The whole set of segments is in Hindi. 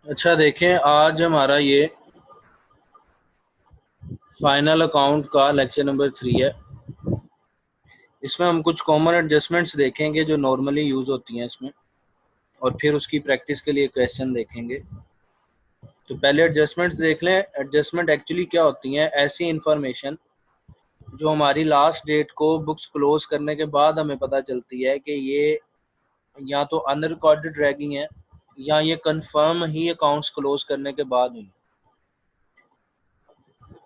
अच्छा देखें, आज हमारा ये फाइनल अकाउंट का लेक्चर नंबर 3 है। इसमें हम कुछ कॉमन एडजस्टमेंट्स देखेंगे जो नॉर्मली यूज़ होती हैं इसमें, और फिर उसकी प्रैक्टिस के लिए क्वेश्चन देखेंगे। तो पहले एडजस्टमेंट्स देख लें। एडजस्टमेंट एक्चुअली क्या होती हैं? ऐसी इंफॉर्मेशन जो हमारी लास्ट डेट को बुक्स क्लोज करने के बाद हमें पता चलती है कि ये या तो अनरिकॉर्डेड रैगिंग है या ये कंफर्म ही अकाउंट्स क्लोज करने के बाद हुई।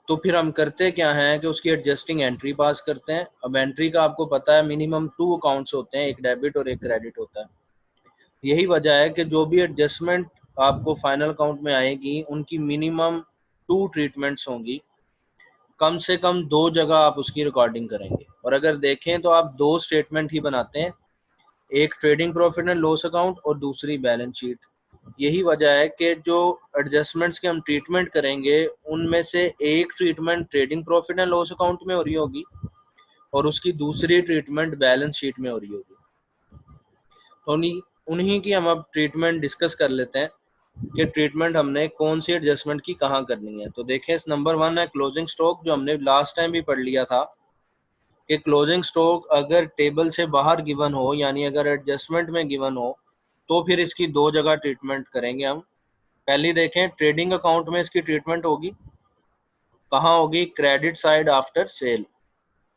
तो फिर हम करते क्या हैं कि उसकी एडजस्टिंग एंट्री पास करते हैं। अब एंट्री का आपको पता है मिनिमम 2 अकाउंट्स होते हैं, एक डेबिट और एक क्रेडिट होता है। यही वजह है कि जो भी एडजस्टमेंट आपको फाइनल अकाउंट में आएगी उनकी मिनिमम 2 ट्रीटमेंट्स होंगी। कम से कम 2 जगह आप उसकी रिकॉर्डिंग करेंगे, और अगर देखें तो आप 2 स्टेटमेंट ही बनाते हैं, एक trading profit and loss account और दूसरी बैलेंस शीट। यही वजह है कि जो एडजस्टमेंट्स के हम ट्रीटमेंट करेंगे उनमें से एक treatment trading profit and loss account में हो रही होगी और उसकी दूसरी ट्रीटमेंट बैलेंस शीट में हो रही होगी। तो उन्हीं की हम अब ट्रीटमेंट डिस्कस कर लेते हैं कि ट्रीटमेंट हमने कौन सी एडजस्टमेंट की कहाँ करनी है। तो देखें, इस नंबर 1 है क्लोजिंग स्टॉक, जो हमने लास्ट टाइम भी पढ़ लिया था कि क्लोजिंग स्टॉक अगर टेबल से बाहर गिवन हो, यानी अगर एडजस्टमेंट में गिवन हो, तो फिर इसकी 2 जगह ट्रीटमेंट करेंगे हम। पहली देखें, ट्रेडिंग अकाउंट में इसकी ट्रीटमेंट होगी कहाँ होगी? Credit side after sale.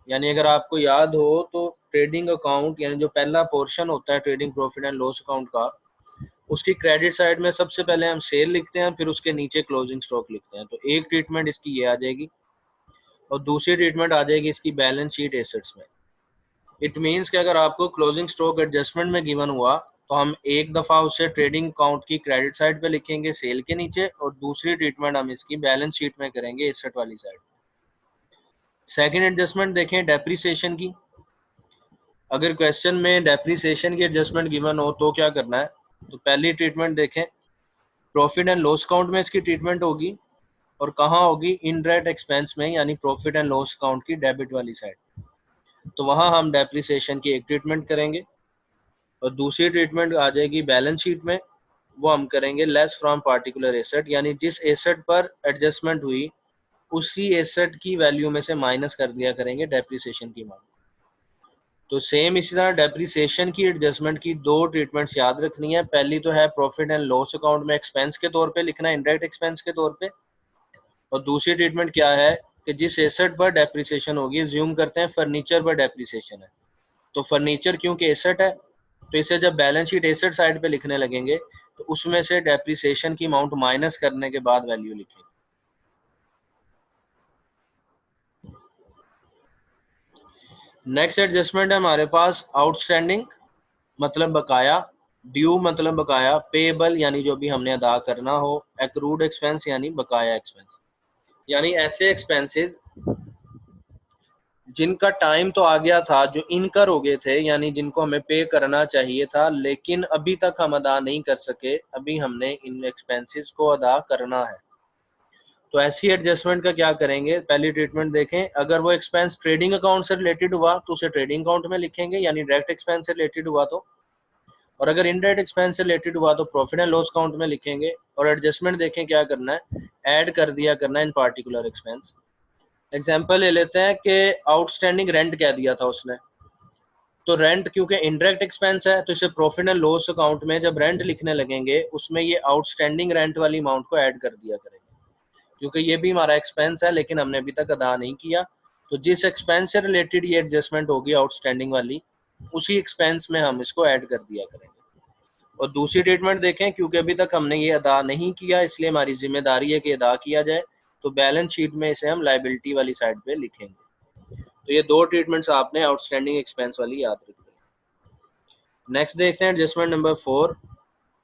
यानी अगर आपको याद हो तो ट्रेडिंग अकाउंट यानी जो पहला पोर्शन होता है trading profit and loss account का, उसकी क्रेडिट साइड में सबसे पहले हम सेल लिखते हैं, फिर उसके नीचे क्लोजिंग स्टॉक लिखते हैं। तो एक ट्रीटमेंट इसकी ये आ जाएगी और दूसरी ट्रीटमेंट आ जाएगी इसकी बैलेंस शीट एसेट्स में। इट मीन्स कि अगर आपको क्लोजिंग स्टॉक एडजस्टमेंट में गिवन हुआ तो हम एक दफ़ा उसे ट्रेडिंग अकाउंट की क्रेडिट साइड पे लिखेंगे सेल के नीचे, और दूसरी ट्रीटमेंट हम इसकी बैलेंस शीट में करेंगे एसेट वाली साइड। सेकंड एडजस्टमेंट देखें, डेप्रिसिएशन की। अगर क्वेश्चन में डेप्रिसिएशन की एडजस्टमेंट गिवन हो तो क्या करना है? तो पहली ट्रीटमेंट देखें, प्रॉफिट एंड लॉस अकाउंट में इसकी ट्रीटमेंट होगी, और कहाँ होगी? इनडायरेक्ट एक्सपेंस में, यानी प्रॉफिट एंड लॉस अकाउंट की डेबिट वाली साइड। तो वहाँ हम डेप्रिसिएशन की एक ट्रीटमेंट करेंगे, और दूसरी ट्रीटमेंट आ जाएगी बैलेंस शीट में, वो हम करेंगे लेस फ्रॉम पार्टिकुलर एसेट, यानी जिस एसेट पर एडजस्टमेंट हुई उसी एसेट की वैल्यू में से माइनस कर दिया करेंगे डेप्रिसिएशन की अमाउंट। तो सेम इसी तरह डेप्रिसिएशन की एडजस्टमेंट की 2 ट्रीटमेंट्स याद रखनी है। पहली तो है प्रॉफिट एंड लॉस अकाउंट में एक्सपेंस के तौर पे लिखना है, इनडायरेक्ट एक्सपेंस के तौर पे। और दूसरी ट्रीटमेंट क्या है कि जिस एसेट पर डेप्रिसिएशन होगी, ज्यूम करते हैं फर्नीचर पर डेप्रिसिएशन है, तो फर्नीचर क्योंकि एसेट है तो इसे जब बैलेंस शीट एसेट साइड पे लिखने लगेंगे तो उसमें से डेप्रिसिएशन की अमाउंट माइनस करने के बाद वैल्यू लिखेंगे। नेक्स्ट एडजस्टमेंट है हमारे पास आउटस्टैंडिंग मतलब बकाया, ड्यू मतलब बकाया, पेएबल यानी जो भी हमने अदा करना हो, एक्रूड एक्सपेंस यानी बकाया एक्सपेंस। यानी ऐसे एक्सपेंसेस जिनका टाइम तो आ गया था, जो इनकर हो गए थे, यानी जिनको हमें पे करना चाहिए था लेकिन अभी तक हम अदा नहीं कर सके, अभी हमने इन एक्सपेंसेस को अदा करना है। तो ऐसी एडजस्टमेंट का क्या करेंगे? पहली ट्रीटमेंट देखें, अगर वो एक्सपेंस ट्रेडिंग अकाउंट से रिलेटेड हुआ तो उसे ट्रेडिंग अकाउंट में लिखेंगे, यानी डायरेक्ट एक्सपेंस से रिलेटेड हुआ तो, और अगर इनडायरेक्ट एक्सपेंस से रिलेटेड हुआ तो प्रॉफिट एंड लॉस अकाउंट में लिखेंगे। और एडजस्टमेंट देखें क्या करना है, ऐड कर दिया करना है इन पार्टिकुलर एक्सपेंस। एग्जांपल ले लेते हैं कि आउटस्टैंडिंग रेंट कह दिया था उसने, तो रेंट क्योंकि इनडायरेक्ट एक्सपेंस है तो इसे प्रॉफिट एंड लॉस अकाउंट में जब रेंट लिखने लगेंगे उसमें ये आउटस्टैंडिंग रेंट वाली अमाउंट को ऐड कर दिया करेंगे, क्योंकि ये भी हमारा एक्सपेंस है लेकिन हमने अभी तक अदा नहीं किया। तो जिस एक्सपेंस से रिलेटेड ये एडजस्टमेंट होगी आउटस्टैंडिंग वाली, उसी एक्सपेंस में हम इसको ऐड कर दिया करेंगे। और दूसरी ट्रीटमेंट देखें, क्योंकि अभी तक हमने ये अदा नहीं किया इसलिए हमारी जिम्मेदारी है कि अदा किया जाए, तो बैलेंस शीट में इसे हम लायबिलिटी वाली साइड पे लिखेंगे। तो ये 2 ट्रीटमेंट्स आपने आउटस्टैंडिंग एक्सपेंस वाली याद रखनी है। नेक्स्ट देखते हैं एडजस्टमेंट नंबर 4,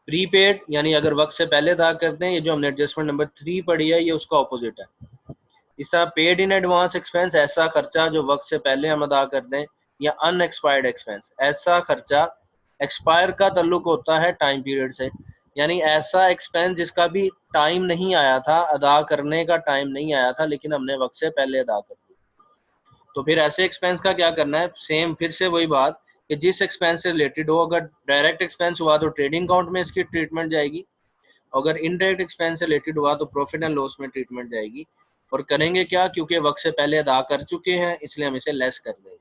प्रीपेड, यानी अगर वक्त से पहले अदा करते हैं। ये जो हमने एडजस्टमेंट नंबर 3 पढ़ी है ये उसका ऑपोजिट है। इस तरह पेड इन एडवांस एक्सपेंस, ऐसा खर्चा जो वक्त से पहले हम अदा कर दें, या अनएक्सपायर्ड एक्सपेंस, ऐसा खर्चा एक्सपायर का ताल्लुक होता है टाइम पीरियड से, यानी ऐसा एक्सपेंस जिसका भी टाइम नहीं आया था, अदा करने का टाइम नहीं आया था लेकिन हमने वक्त से पहले अदा कर दिया। तो फिर ऐसे एक्सपेंस का क्या करना है? सेम फिर से वही बात कि जिस एक्सपेंस से रिलेटेड हो, अगर डायरेक्ट एक्सपेंस हुआ तो ट्रेडिंग अकाउंट में इसकी ट्रीटमेंट जाएगी, अगर इनडायरेक्ट एक्सपेंस से रिलेटेड हुआ तो प्रॉफिट एंड लॉस में ट्रीटमेंट जाएगी। और करेंगे क्या, क्योंकि वक्त से पहले अदा कर चुके हैं इसलिए हम इसे लेस कर देंगे,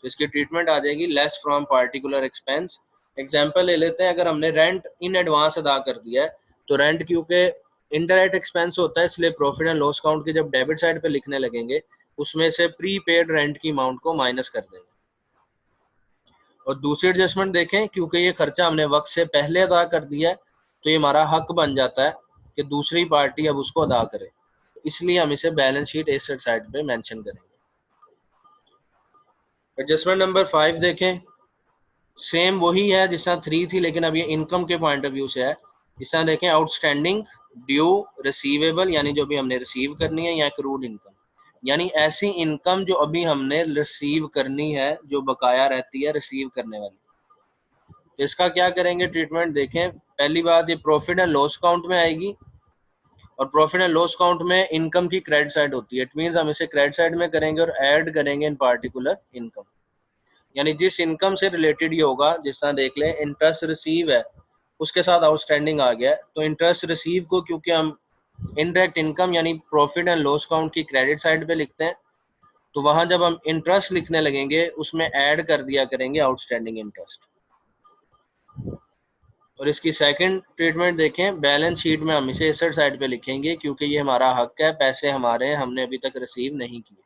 तो इसकी ट्रीटमेंट आ जाएगी less from particular expense. Example ले लेते हैं, अगर हमने रेंट इन एडवांस अदा कर दिया है तो रेंट क्योंकि इनडायरेक्ट एक्सपेंस होता है इसलिए प्रॉफिट एंड लॉस अकाउंट के जब डेबिट साइड पे लिखने लगेंगे उसमें से प्री पेड रेंट की अमाउंट को माइनस कर देंगे। और दूसरी एडजस्टमेंट देखें, क्योंकि ये खर्चा हमने वक्त से पहले अदा कर दिया है तो ये हमारा हक बन जाता है कि दूसरी पार्टी अब उसको अदा करे, इसलिए हम इसे बैलेंस शीट एसेट साइड पे मेंशन करेंगे। एडजस्टमेंट नंबर 5 देखें, सेम वही है जिस तरह 3 थी, लेकिन अब ये इनकम के पॉइंट ऑफ व्यू से है। इस तरह देखें, आउटस्टैंडिंग, ड्यू, रिसीवेबल यानी जो भी हमने रिसीव करनी है, या एक्रूड इनकम यानी ऐसी इनकम जो अभी हमने रिसीव करनी है, जो बकाया रहती है रिसीव करने वाली। तो इसका क्या करेंगे ट्रीटमेंट देखें। पहली बात, ये प्रॉफिट एंड लॉस अकाउंट में आएगी, और प्रॉफिट एंड लॉस अकाउंट में इनकम की क्रेडिट साइड होती है। इट मीन्स हम इसे क्रेडिट साइड में करेंगे और ऐड करेंगे इन पार्टिकुलर इनकम, यानी जिस इनकम से रिलेटेड ये होगा। जिस तरह देख लें, इंटरेस्ट रिसीव है, उसके साथ आउटस्टैंडिंग आ गया है, तो इंटरेस्ट रिसीव को क्योंकि हम इनडायरेक्ट इनकम यानी प्रॉफिट एंड लॉस अकाउंट की क्रेडिट साइड पे लिखते हैं, तो वहां जब हम इंटरेस्ट लिखने लगेंगे उसमें ऐड कर दिया करेंगे आउटस्टैंडिंग इंटरेस्ट। और इसकी सेकंड ट्रीटमेंट देखें, बैलेंस शीट में हम इसे एसेट साइड पे लिखेंगे क्योंकि ये हमारा हक है, पैसे हमारे हैं, हमने अभी तक रिसीव नहीं किए।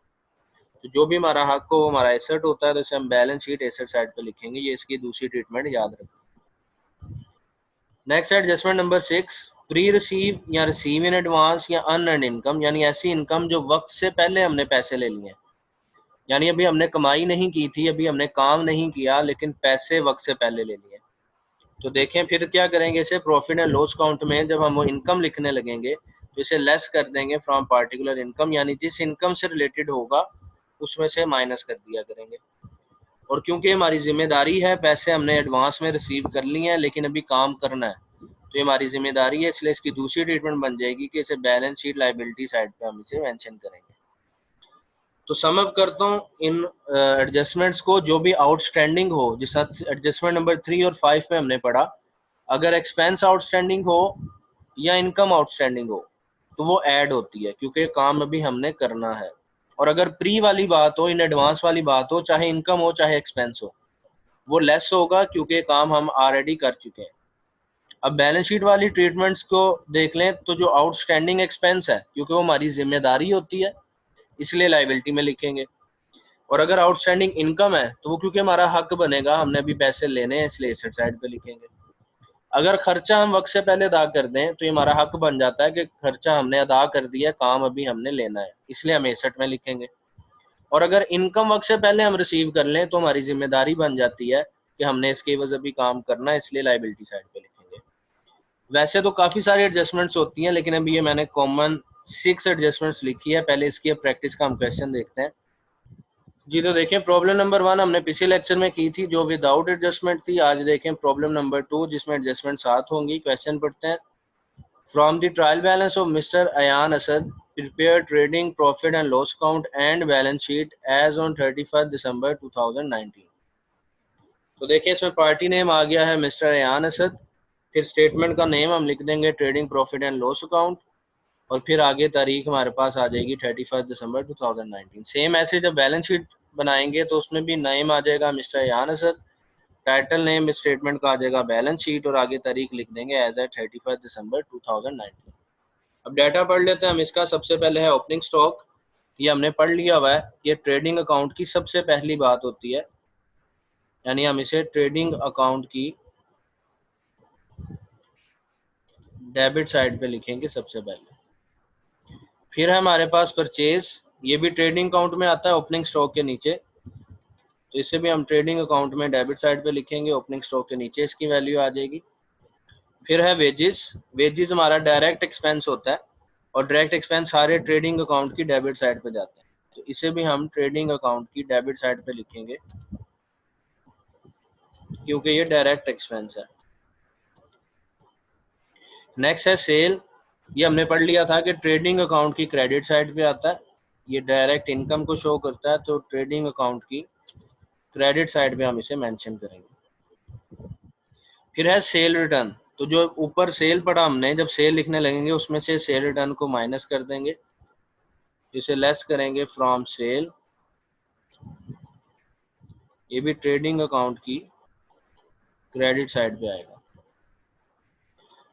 तो जो भी हमारा हक हो वो हमारा एसेट होता है, तो इसे हम बैलेंस शीट एसेट साइड पे लिखेंगे। ये इसकी दूसरी ट्रीटमेंट याद रखें। Next adjustment number 6, pre receive या रिसीव इन एडवांस या अनअर्न्ड इनकम यानी ऐसी इनकम जो वक्त से पहले हमने पैसे ले लिए हैं, यानी अभी हमने कमाई नहीं की थी, अभी हमने काम नहीं किया, लेकिन पैसे वक्त से पहले ले लिए। तो देखें फिर क्या करेंगे, इसे प्रॉफिट एंड लॉस अकाउंट में जब हम वो इनकम लिखने लगेंगे तो इसे लेस कर देंगे फ्रॉम पार्टिकुलर इनकम, यानी जिस इनकम से रिलेटेड होगा उसमें से माइनस कर दिया करेंगे। और क्योंकि हमारी जिम्मेदारी है, पैसे हमने एडवांस में रिसीव कर लिए हैं लेकिन अभी काम करना है, तो ये हमारी जिम्मेदारी है, इसलिए इसकी दूसरी ट्रीटमेंट बन जाएगी कि इसे बैलेंस शीट लायबिलिटी साइड पे हम इसे मेंशन करेंगे। तो सम अप करता हूँ इन एडजस्टमेंट्स को, जो भी आउटस्टैंडिंग हो, जिस एडजस्टमेंट नंबर 3 और 5 में हमने पढ़ा, अगर एक्सपेंस आउटस्टैंडिंग हो या इनकम आउटस्टैंडिंग हो तो वो ऐड होती है क्योंकि काम अभी हमने करना है। और अगर प्री वाली बात हो, इन एडवांस वाली बात हो, चाहे इनकम हो चाहे एक्सपेंस हो, वो लेस होगा क्योंकि काम हम ऑलरेडी कर चुके हैं। अब बैलेंस शीट वाली ट्रीटमेंट्स को देख लें, तो जो आउटस्टैंडिंग एक्सपेंस है क्योंकि वो हमारी जिम्मेदारी होती है इसलिए लायबिलिटी में लिखेंगे। और अगर आउटस्टैंडिंग इनकम है तो वो क्योंकि हमारा हक बनेगा, हमने अभी पैसे लेने हैं, इसलिए एसेट साइड पे लिखेंगे। अगर खर्चा हम वक्त से पहले अदा कर दें तो ये हमारा हक बन जाता है कि खर्चा हमने अदा कर दिया, काम अभी हमने लेना है, इसलिए हम एसेट में लिखेंगे। और अगर इनकम वक्त से पहले हम रिसीव कर लें तो हमारी जिम्मेदारी बन जाती है कि हमने इसके एवज अभी काम करना है, इसलिए लायबिलिटी साइड पे लिखेंगे। वैसे तो काफ़ी सारी एडजस्टमेंट्स होती हैं, लेकिन अभी ये मैंने कॉमन 6 एडजस्टमेंट्स लिखी है। पहले इसकी प्रैक्टिस का हम क्वेश्चन देखते हैं जी। तो देखें, प्रॉब्लम नंबर 1 हमने पिछले लेक्चर में की थी जो विदाउट एडजस्टमेंट थी। आज देखें प्रॉब्लम नंबर 2 जिसमें एडजस्टमेंट साथ होंगी। क्वेश्चन पढ़ते हैं। From the trial balance of mister Ayan Asad prepare trading profit and loss account and balance sheet as on 31 December 2019। तो देखिए इसमें पार्टी नेम आ गया है मिस्टर अयान असद, फिर स्टेटमेंट का नेम हम लिख देंगे trading profit and loss account, और फिर आगे तारीख हमारे पास आ जाएगी 31 दिसंबर 2019। सेम ऐसे जब बैलेंस शीट बनाएंगे तो उसमें भी नेम आ जाएगा mister Ayan Asad, title name इस स्टेटमेंट का आ जाएगा बैलेंस शीट, और आगे तारीख लिख देंगे एज ए 31 दिसंबर 2019। अब डाटा पढ़ लेते हैं हम इसका। सबसे पहले है ओपनिंग स्टॉक, ये हमने पढ़ लिया हुआ है। ये ट्रेडिंग अकाउंट की सबसे पहली बात होती है, यानी हम इसे ट्रेडिंग अकाउंट की डेबिट साइड पे लिखेंगे सबसे पहले। फिर है हमारे पास परचेज, ये भी ट्रेडिंग अकाउंट में आता है ओपनिंग स्टॉक के नीचे, तो इसे भी हम ट्रेडिंग अकाउंट में डेबिट साइड पे लिखेंगे, ओपनिंग स्टॉक के नीचे इसकी वैल्यू आ जाएगी। फिर है वेजेस, वेजेस हमारा डायरेक्ट एक्सपेंस होता है, और डायरेक्ट एक्सपेंस सारे ट्रेडिंग अकाउंट की डेबिट साइड पे जाते हैं, तो इसे भी हम ट्रेडिंग अकाउंट की डेबिट साइड पे लिखेंगे क्योंकि ये डायरेक्ट एक्सपेंस है। नेक्स्ट है सेल, ये हमने पढ़ लिया था कि ट्रेडिंग अकाउंट की क्रेडिट साइड पे आता है, ये डायरेक्ट इनकम को शो करता है, तो ट्रेडिंग अकाउंट की क्रेडिट साइड पे हम इसे मेंशन करेंगे। फिर है सेल रिटर्न, तो जो ऊपर सेल पढ़ा हमने, जब सेल लिखने लगेंगे उसमें से सेल रिटर्न को माइनस कर देंगे, जिसे लेस करेंगे फ्रॉम सेल। ये भी ट्रेडिंग अकाउंट की क्रेडिट साइड पे आएगा।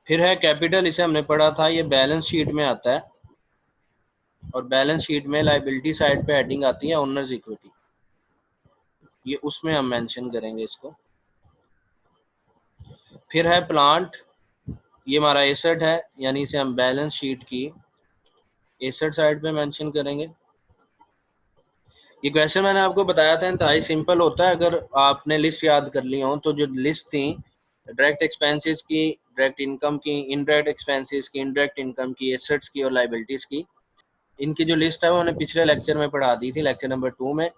फिर है कैपिटल, इसे हमने पढ़ा था, ये बैलेंस शीट में आता है और बैलेंस शीट में लायबिलिटी साइड पे हेडिंग आती है ओनर्स इक्विटी, ये उसमें हम मेंशन करेंगे इसको। फिर है प्लांट, ये हमारा एसेट है, यानी इसे हम बैलेंस शीट की एसेट साइड पे मेंशन करेंगे। ये क्वेश्चन मैंने आपको बताया था, इंतहाई सिंपल होता है। अगर आपने लिस्ट याद कर ली हो तो जो लिस्ट थी डायरेक्ट एक्सपेंसेस की, डायरेक्ट इनकम की, इनडायरेक्ट एक्सपेंसेस की, इनडायरेक्ट इनकम की, एसेट्स की और लायबिलिटीज की, इनकी जो लिस्ट है वो मैंने पिछले लेक्चर में पढ़ा दी थी, लेक्चर नंबर 2 में।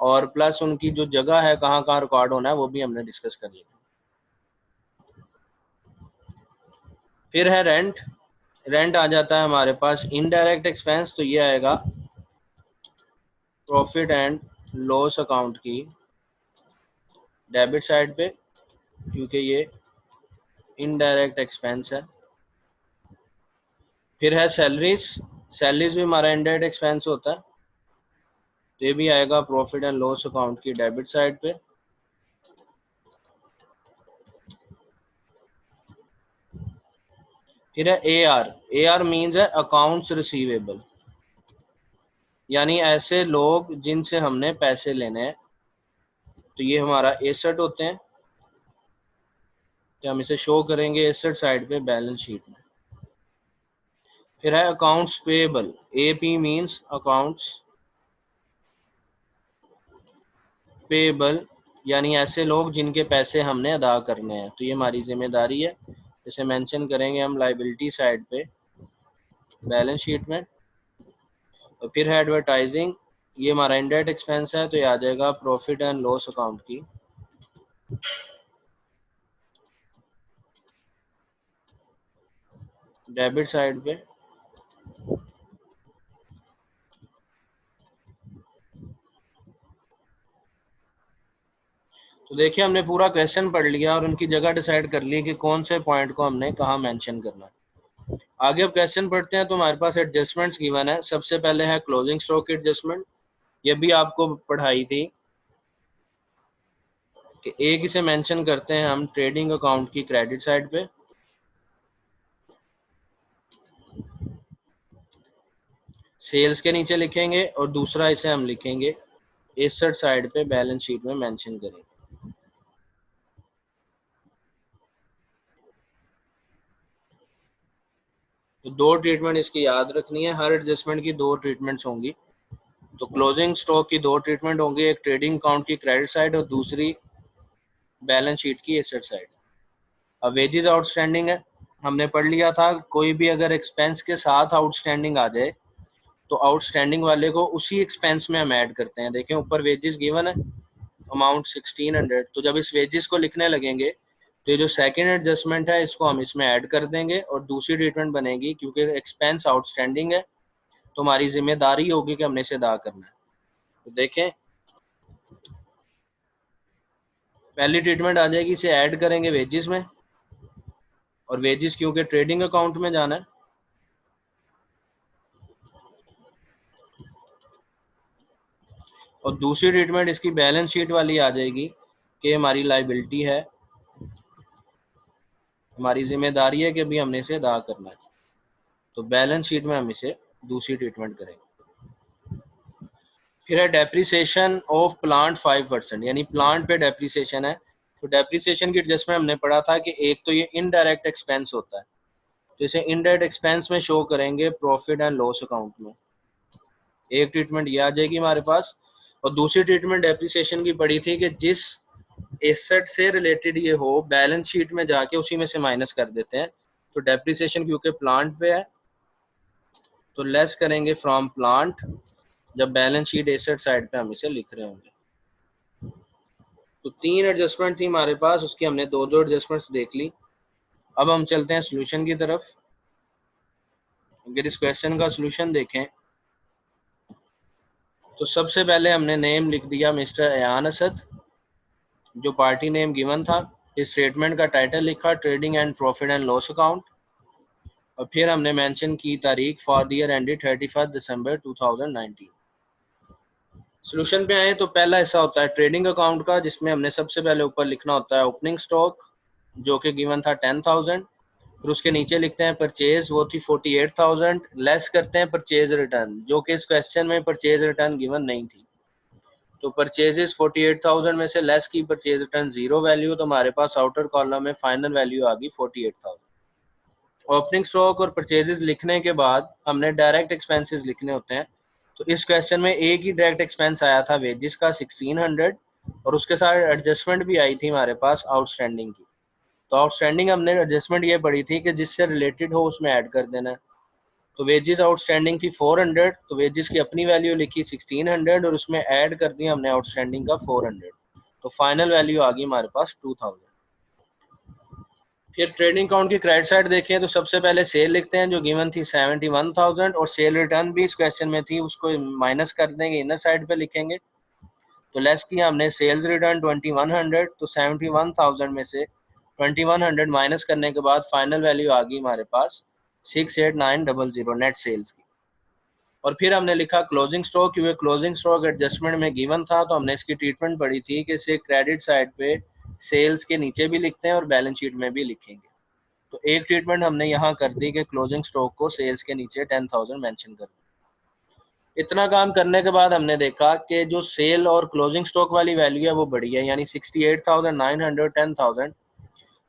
और प्लस उनकी जो जगह है, कहाँ कहाँ रिकॉर्ड होना है, वो भी हमने डिस्कस कर लिया। फिर है रेंट। रेंट आ जाता है हमारे पास इनडायरेक्ट एक्सपेंस, तो ये आएगा प्रॉफिट एंड लॉस अकाउंट की डेबिट साइड पे, क्योंकि ये इनडायरेक्ट एक्सपेंस है। फिर है सैलरीज, सैलरीज भी हमारा इनडायरेक्ट एक्सपेंस होता है, तो ये भी आएगा प्रॉफिट एंड लॉस अकाउंट की डेबिट साइड पे। फिर है AR, AR मीन्स है अकाउंट्स रिसीवेबल, यानी ऐसे लोग जिनसे हमने पैसे लेने हैं, तो ये हमारा एसेट होते हैं, तो हम इसे शो करेंगे एसेट साइड पे बैलेंस शीट में। फिर है accounts payable, AP means accounts payable, यानी ऐसे लोग जिनके पैसे हमने अदा करने हैं, तो ये हमारी जिम्मेदारी है, इसे मेंशन करेंगे हम लायबिलिटी साइड पे बैलेंस शीट में। तो फिर है एडवर्टाइजिंग, ये हमारा इनडायरेक्ट एक्सपेंस है, तो ये आ जाएगा प्रॉफिट एंड लॉस अकाउंट की डेबिट साइड पे। तो देखिए हमने पूरा क्वेश्चन पढ़ लिया और उनकी जगह डिसाइड कर ली कि कौन से पॉइंट को हमने कहाँ मेंशन करना है। आगे अब क्वेश्चन पढ़ते हैं, तो हमारे पास एडजस्टमेंट्स गिवन है। सबसे पहले है क्लोजिंग स्टॉक एडजस्टमेंट, ये भी आपको पढ़ाई थी कि एक इसे मेंशन करते हैं हम ट्रेडिंग अकाउंट की क्रेडिट साइड पे, सेल्स के नीचे लिखेंगे, और दूसरा इसे हम लिखेंगे एसेट साइड पे बैलेंस शीट में मेंशन करेंगे। तो दो ट्रीटमेंट इसकी याद रखनी है, हर एडजस्टमेंट की दो ट्रीटमेंट्स होंगी। तो क्लोजिंग स्टॉक की दो ट्रीटमेंट होंगी, एक ट्रेडिंग अकाउंट की क्रेडिट साइड और दूसरी बैलेंस शीट की एसेट साइड। अब वेजेस आउटस्टैंडिंग है, हमने पढ़ लिया था, कोई भी अगर एक्सपेंस के साथ आउटस्टैंडिंग आ जाए तो आउटस्टैंडिंग वाले को उसी एक्सपेंस में हम ऐड करते हैं। देखें ऊपर वेजेस गिवन है, अमाउंट 1600, तो जब इस वेजेस को लिखने लगेंगे तो ये जो सेकंड एडजस्टमेंट है इसको हम इसमें ऐड कर देंगे और दूसरी ट्रीटमेंट बनेगी, क्योंकि एक्सपेंस आउटस्टैंडिंग है तो हमारी जिम्मेदारी होगी कि हमने इसे अदा करना है। तो देखें पहली ट्रीटमेंट आ जाएगी, इसे ऐड करेंगे वेजेस में, और वेजेस क्योंकि ट्रेडिंग अकाउंट में जाना है। और दूसरी ट्रीटमेंट इसकी बैलेंस शीट वाली आ जाएगी कि हमारी लायबिलिटी है, हमारी जिम्मेदारी है कि अभी हमने इसे अदा करना है, तो बैलेंस शीट में हम इसे दूसरी ट्रीटमेंट करेंगे। फिर है डेप्रिसिएशन ऑफ प्लांट 5%, यानी प्लांट पे डेप्रिसिएशन है, तो डेप्रिसिएशन की एडजस्टमेंट हमने पढ़ा था कि एक तो ये इनडायरेक्ट एक्सपेंस होता है, तो इसे इनडायरेक्ट एक्सपेंस में शो करेंगे प्रॉफिट एंड लॉस अकाउंट में। एक ट्रीटमेंट ये आ जाएगी हमारे पास, और दूसरी ट्रीटमेंट डेप्रिसिएशन की पड़ी थी कि जिस एसेट से रिलेटेड ये हो बैलेंस शीट में जाके उसी में से माइनस कर देते हैं। तो डेप्रिसिएशन क्योंकि प्लांट पे है तो लेस करेंगे फ्रॉम प्लांट, जब बैलेंस शीट एसेट साइड पे हम इसे लिख रहे होंगे। तो तीन एडजस्टमेंट थी हमारे पास, उसकी हमने दो दो एडजस्टमेंट्स देख ली। अब हम चलते हैं सोल्यूशन की तरफ। अगर इस क्वेश्चन का सोल्यूशन देखें तो सबसे पहले हमने नेम लिख दिया मिस्टर अयान असद, जो पार्टी नेम गिवन था। फिर स्टेटमेंट का टाइटल लिखा trading and profit and loss account, और फिर हमने मेंशन की तारीख for the year ended 31 December 2019। Solution पे आए तो पहला हिस्सा होता है ट्रेडिंग अकाउंट का, जिसमें हमने सबसे पहले ऊपर लिखना होता है ओपनिंग स्टॉक जो कि गिवन था 10,000, फिर उसके नीचे लिखते हैं परचेज, वो थी 48,000, लेस करते हैं परचेज रिटर्न जो कि इस क्वेश्चन में परचेज रिटर्न गिवन नहीं थी। तो परचेजेस 48,000 में से लेस की परचेज रिटर्न 0 वैल्यू, तो हमारे पास आउटर कॉलम में फाइनल वैल्यू आ गई 48,000। ओपनिंग स्टॉक और परचेजेस लिखने के बाद हमने डायरेक्ट एक्सपेंसेस लिखने होते हैं। तो इस क्वेश्चन में एक ही डायरेक्ट एक्सपेंस आया था वेजेस का 1600, और उसके साथ एडजस्टमेंट भी आई थी हमारे पास आउटस्टैंडिंग की। तो आउटस्टैंडिंग हमने एडजस्टमेंट ये पड़ी थी कि जिससे रिलेटेड हो उसमें ऐड कर देना है। तो वेजेस आउटस्टैंडिंग थी 400, तो वेजेस की अपनी वैल्यू लिखी 1600 और उसमें ऐड कर दिया हमने आउटस्टैंडिंग का 400, तो फाइनल वैल्यू आ गई हमारे पास 2000। फिर ट्रेडिंग अकाउंट की क्रेडिट साइड देखें तो सबसे पहले सेल लिखते हैं जो गिवन थी 71,000, और सेल रिटर्न भी इस क्वेश्चन में थी, उसको माइनस कर देंगे, इनर साइड पे लिखेंगे। तो लेस किया हमने सेल्स रिटर्न 2100, तो 71,000 में से 2100 माइनस करने के बाद फाइनल वैल्यू आ गई हमारे पास 68900 नेट सेल्स की। और फिर हमने लिखा क्लोजिंग स्टॉक, क्योंकि क्लोजिंग स्टॉक एडजस्टमेंट में गिवन था, तो हमने इसकी ट्रीटमेंट पढ़ी थी कि इसे क्रेडिट साइड पे सेल्स के नीचे भी लिखते हैं और बैलेंस शीट में भी लिखेंगे। तो एक ट्रीटमेंट हमने यहाँ कर दी कि क्लोजिंग स्टॉक को सेल्स के नीचे 10,000 मेंशन कर दिया। इतना काम करने के बाद हमने देखा कि जो सेल और क्लोजिंग स्टॉक वाली वैल्यू है वो बड़ी है, यानी 68,900 10,000।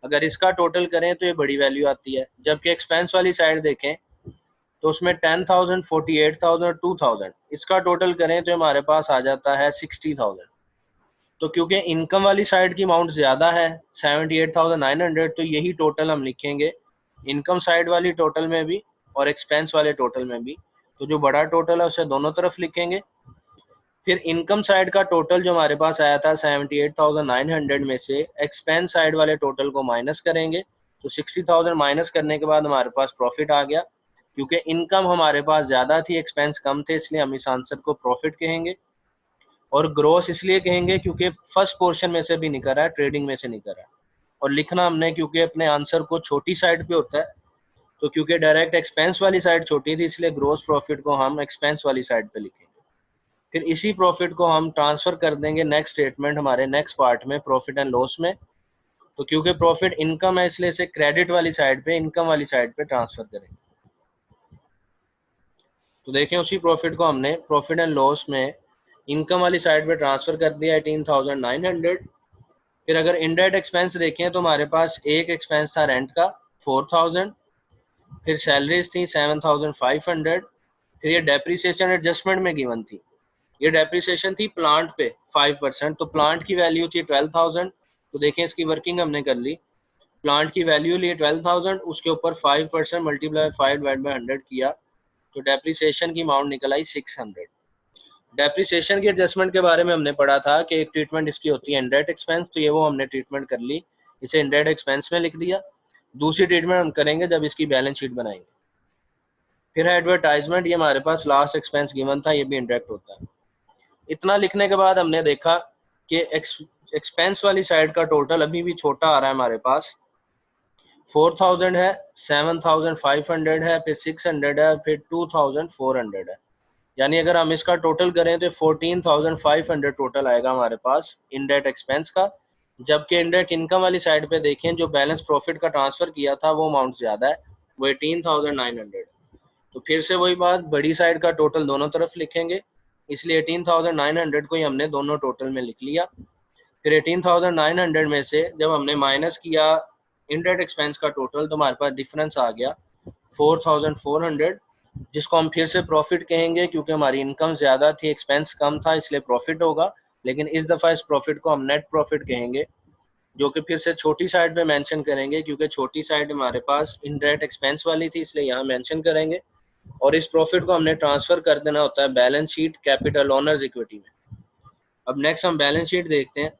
अगर इसका टोटल करें तो ये बड़ी वैल्यू आती है, जबकि एक्सपेंस वाली साइड देखें तो उसमें 10,000 48,000 2,000 इसका टोटल करें तो हमारे पास आ जाता है 60,000। तो क्योंकि इनकम वाली साइड की अमाउंट ज़्यादा है 78,900, तो यही टोटल हम लिखेंगे इनकम साइड वाली टोटल में भी और एक्सपेंस वाले टोटल में भी। तो जो बड़ा टोटल है उसे दोनों तरफ लिखेंगे। फिर इनकम साइड का टोटल जो हमारे पास आया था 78,900 में से एक्सपेंस साइड वाले टोटल को माइनस करेंगे, तो 60,000 माइनस करने के बाद हमारे पास प्रॉफिट आ गया। क्योंकि इनकम हमारे पास ज़्यादा थी एक्सपेंस कम थे, इसलिए हम इस आंसर को प्रॉफिट कहेंगे। और ग्रोस इसलिए कहेंगे क्योंकि फर्स्ट पोर्शन में से भी निकल रहा है, ट्रेडिंग में से निकल रहा है। और लिखना हमने क्योंकि अपने आंसर को छोटी साइड पे होता है, तो क्योंकि डायरेक्ट एक्सपेंस वाली साइड छोटी थी इसलिए ग्रोस प्रॉफिट को हम एक्सपेंस वाली साइड पे लिखेंगे। फिर इसी प्रॉफिट को हम ट्रांसफर कर देंगे नेक्स्ट स्टेटमेंट हमारे नेक्स्ट पार्ट में प्रॉफिट एंड लॉस में। तो क्योंकि प्रॉफिट इनकम है इसलिए इसे क्रेडिट वाली साइड पे इनकम वाली साइड पे ट्रांसफर करेंगे। तो देखें उसी प्रॉफिट को हमने प्रॉफिट एंड लॉस में इनकम वाली साइड पे ट्रांसफर कर दिया 18,900। फिर अगर इनडायरेक्ट एक्सपेंस देखें तो हमारे पास एक एक्सपेंस था रेंट का 4,000, फिर सैलरीज थी 7,500, फिर ये डेप्रिसिएशन एडजस्टमेंट में गिवन थी, ये डेप्रिसिएशन थी प्लांट पे 5%, तो प्लांट की वैल्यू थी 12,000। तो देखें इसकी वर्किंग हमने कर ली, प्लांट की वैल्यू ली 12,000, उसके ऊपर 5% मल्टीप्लाई 5/100 किया, तो डेप्रिसिएशन की अमाउंट निकल आई 600। डेप्रिसिएशन की एडजस्टमेंट के बारे में हमने पढ़ा था कि एक ट्रीटमेंट इसकी होती है इनडायरेक्ट एक्सपेंस, तो ये वो हमने ट्रीटमेंट कर ली, इसे इनडायरेक्ट एक्सपेंस में लिख दिया। दूसरी ट्रीटमेंट हम करेंगे जब इसकी बैलेंस शीट बनाएंगे। फिर है एडवर्टाइजमेंट, ये हमारे पास लास्ट एक्सपेंस गिवन था, ये भी इनडायरेक्ट होता है। इतना लिखने के बाद हमने देखा कि एक्सपेंस वाली साइड का टोटल अभी भी छोटा आ रहा है हमारे पास, 4,000 है, 7,500 है, फिर 600 है, फिर 2,400 है। यानी अगर हम इसका टोटल करें तो 14,500 टोटल आएगा हमारे पास इनडायरेक्ट एक्सपेंस का। जबकि इनडायरेक्ट इनकम वाली साइड पे देखें जो बैलेंस प्रॉफिट का ट्रांसफर किया था वो अमाउंट ज़्यादा है, वो 18,900। तो फिर से वही बात, बड़ी साइड का टोटल दोनों तरफ लिखेंगे, इसलिए 18,900 को ही हमने दोनों टोटल में लिख लिया। फिर 18,900 में से जब हमने माइनस किया इनडायरेक्ट एक्सपेंस का टोटल, तो हमारे पास डिफरेंस आ गया 4,400, जिसको हम फिर से प्रॉफिट कहेंगे क्योंकि हमारी इनकम ज़्यादा थी एक्सपेंस कम था, इसलिए प्रॉफिट होगा। लेकिन इस दफ़ा इस प्रॉफिट को हम नेट प्रॉफिट कहेंगे, जो कि फिर से छोटी साइड पे मेंशन करेंगे क्योंकि छोटी साइड हमारे पास इनडायरेक्ट एक्सपेंस वाली थी, इसलिए यहाँ मेंशन करेंगे। और इस प्रॉफिट को हमने ट्रांसफ़र कर देना होता है balance sheet capital owners equity में। अब नेक्स्ट हम बैलेंस शीट देखते हैं।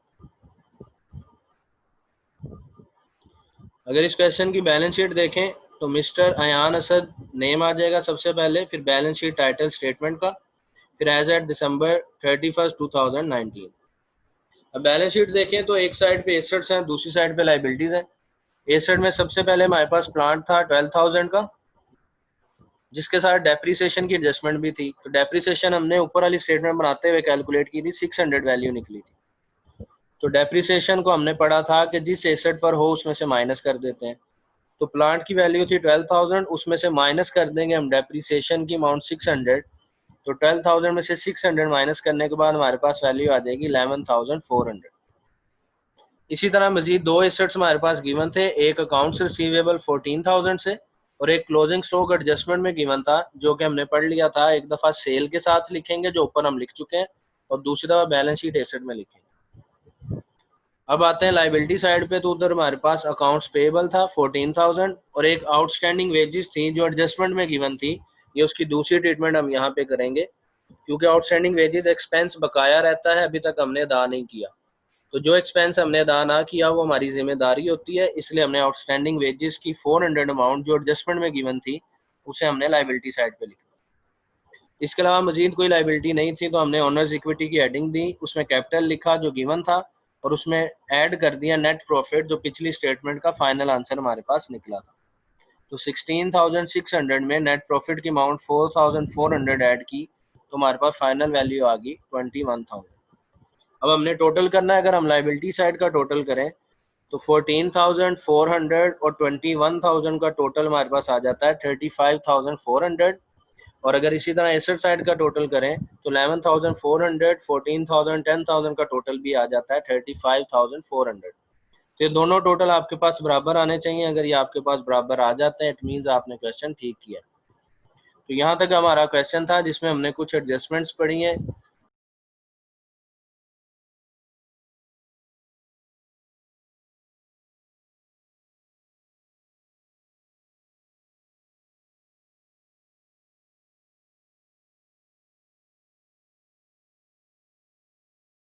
अगर इस क्वेश्चन की बैलेंस शीट देखें तो मिस्टर अयान असद नेम आ जाएगा सबसे पहले, फिर बैलेंस शीट टाइटल स्टेटमेंट का, फिर एज एट दिसंबर 31, 2019। अब बैलेंस शीट देखें तो एक साइड पे एसेट्स हैं, दूसरी साइड पे लाइबिलिटीज हैं। एसेट में सबसे पहले हमारे पास प्लांट था 12,000 का, जिसके साथ डेप्रीसिएशन की एडजस्टमेंट भी थी। तो डेप्रीसिएशन हमने ऊपर वाली स्टेटमेंट बनाते हुए कैलकुलेट की थी, 600 वैल्यू निकली थी। तो डेप्रीसिएशन को हमने पढ़ा था कि जिस एसेट पर हो उसमें से माइनस कर देते हैं। तो प्लांट की वैल्यू थी 12,000, उसमें से माइनस कर देंगे हम डेप्रीसिएशन की अमाउंट 600। तो 12,000 में से 600 माइनस करने के बाद हमारे पास वैल्यू आ जाएगी 11,400। इसी तरह मजीद दो एसेट्स हमारे पास गिवन थे, एक अकाउंट्स रिसीवेबल 14,000 से और एक क्लोजिंग स्टॉक एडजस्टमेंट में गिवन था, जो कि हमने पढ़ लिया था। एक दफ़ा सेल के साथ लिखेंगे जो ऊपर हम लिख चुके हैं, और दूसरी दफ़ा बैलेंस शीट एसेट में लिखेंगे। अब आते हैं लाइबिलिटी साइड पे। तो उधर हमारे पास अकाउंट्स पेबल था 14,000 और एक आउटस्टैंडिंग वेजेस थी जो एडजस्टमेंट में गिवन थी। ये उसकी दूसरी ट्रीटमेंट हम यहाँ पे करेंगे, क्योंकि आउटस्टैंडिंग वेजेस एक्सपेंस बकाया रहता है, अभी तक हमने अदा नहीं किया। तो जो एक्सपेंस हमने अदा ना किया वो हमारी जिम्मेदारी होती है, इसलिए हमने आउटस्टैंडिंग वेजेस की 400 अमाउंट जो एडजस्टमेंट में गिवन थी उसे हमने लाइबिलिटी साइड पे लिखा। इसके अलावा मजीद कोई लाइबिलिटी नहीं थी, तो हमने ओनर्स इक्विटी की हेडिंग दी, उसमें कैपिटल लिखा जो गिवन था, और उसमें ऐड कर दिया नेट प्रॉफिट, जो पिछली स्टेटमेंट का फाइनल आंसर हमारे पास निकला था। तो 16,600 में नेट प्रॉफिट की अमाउंट 4,400 ऐड की, तो हमारे पास फाइनल वैल्यू आ गई 21,000। अब हमने टोटल करना है। अगर हम लाइबिलिटी साइड का टोटल करें तो 14,400 और 21,000 का टोटल हमारे पास आ जाता है 35,400। और अगर इसी तरह एसेट साइड का टोटल करें तो 11,400, 14,000, 10,000 का टोटल भी आ जाता है 35,400। तो ये दोनों टोटल आपके पास बराबर आने चाहिए। अगर ये आपके पास बराबर आ जाते हैं, इट मीन्स आपने क्वेश्चन ठीक किया। तो यहाँ तक हमारा क्वेश्चन था, जिसमें हमने कुछ एडजस्टमेंट्स पढ़ी हैं।